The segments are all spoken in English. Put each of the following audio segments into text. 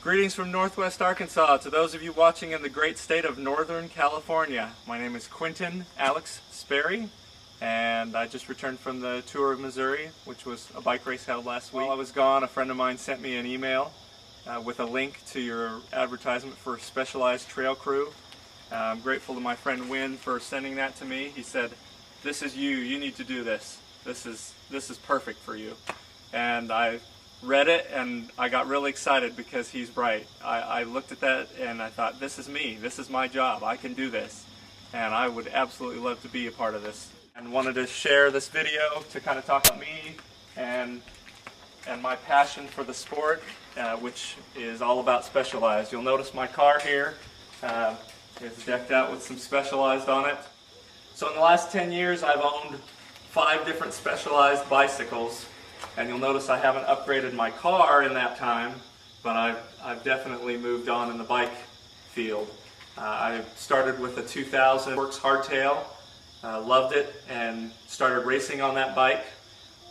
Greetings from Northwest Arkansas to those of you watching in the great state of Northern California. My name is Quentin Alex Sperry, and I just returned from the Tour of Missouri, which was a bike race held last week. While I was gone, a friend of mine sent me an email with a link to your advertisement for Specialized Trail Crew. I'm grateful to my friend Wynn for sending that to me. He said, "This is you. You need to do this. This is perfect for you." And I read it and I got really excited because he's right. I looked at that and I thought, this is me. This is my job. I can do this. And I would absolutely love to be a part of this. And wanted to share this video to kind of talk about me and my passion for the sport, which is all about Specialized. You'll notice my car here is decked out with some Specialized on it. So in the last 10 years I've owned 5 different Specialized bicycles. And you'll notice I haven't upgraded my car in that time, but I've definitely moved on in the bike field. I started with a 2000 Works Hardtail, loved it, and started racing on that bike.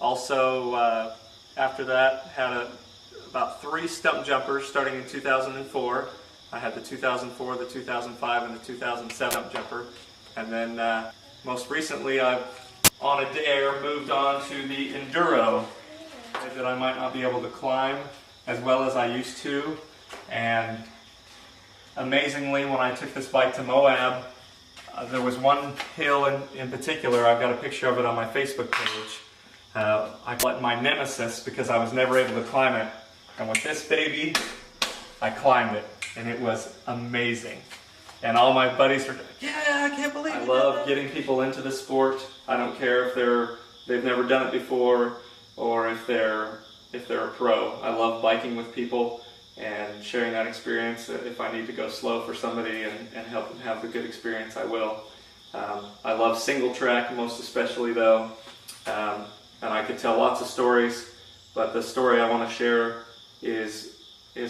Also, after that, had about 3 stump jumpers starting in 2004. I had the 2004, the 2005, and the 2007 stump jumper. And then most recently, I've on a dare moved on to the Enduro that I might not be able to climb as well as I used to. And amazingly, when I took this bike to Moab, there was one hill in particular. I've got a picture of it on my Facebook page. I call it my nemesis because I was never able to climb it. And with this baby, I climbed it, and it was amazing. And all my buddies were, "Yeah, I can't believe it." I love getting people into the sport. I don't care if they've never done it before or if they're a pro. I love biking with people and sharing that experience. If I need to go slow for somebody and help them have a good experience, I will. I love single track most especially though, and I could tell lots of stories, but the story I want to share is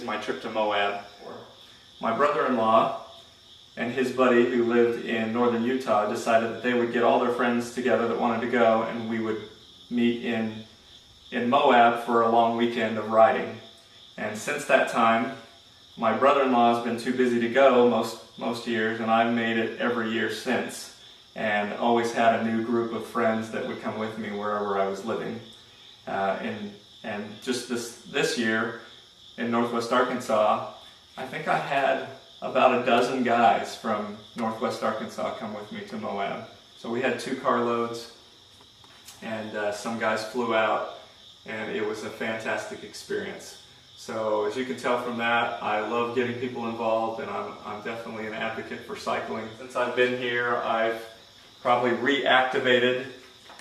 my trip to Moab. My brother-in-law and his buddy who lived in northern Utah decided that they would get all their friends together that wanted to go, and we would meet in Moab for a long weekend of riding. And since that time, my brother-in-law has been too busy to go most years, and I've made it every year since, and always had a new group of friends that would come with me wherever I was living. And just this year in Northwest Arkansas, I think I had about a dozen guys from Northwest Arkansas come with me to Moab. So we had 2 carloads, and some guys flew out, and it was a fantastic experience. So as you can tell from that, I love getting people involved, and I'm definitely an advocate for cycling. Since I've been here, I've probably reactivated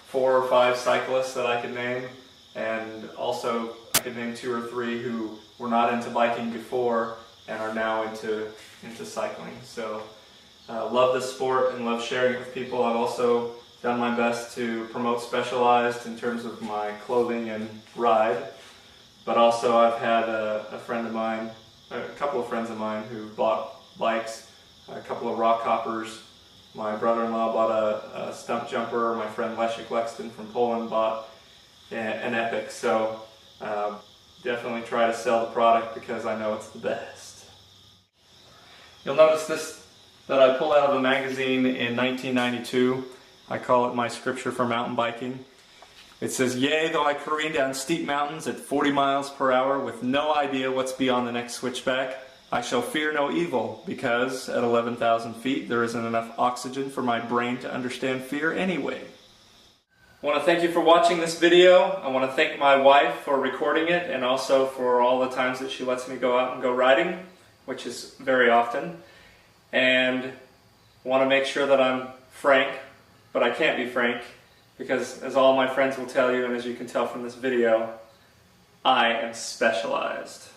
4 or 5 cyclists that I could name, and also I could name 2 or 3 who were not into biking before and are now into cycling. So love this sport and love sharing it with people. I've also done my best to promote Specialized in terms of my clothing and ride, but also I've had a couple of friends of mine who bought bikes, a couple of rock hoppers. My brother-in-law bought a stump jumper. My friend Leszek Lexton from Poland bought an Epic. So definitely try to sell the product because I know it's the best. You'll notice this that I pulled out of a magazine in 1992. I call it my scripture for mountain biking. It says, "Yea, though I careen down steep mountains at 40 miles per hour with no idea what's beyond the next switchback, I shall fear no evil, because at 11,000 feet there isn't enough oxygen for my brain to understand fear anyway." I want to thank you for watching this video. I want to thank my wife for recording it, and also for all the times that she lets me go out and go riding, which is very often. And I want to make sure that I'm frank, but I can't be frank, because as all my friends will tell you, and as you can tell from this video, I am Specialized.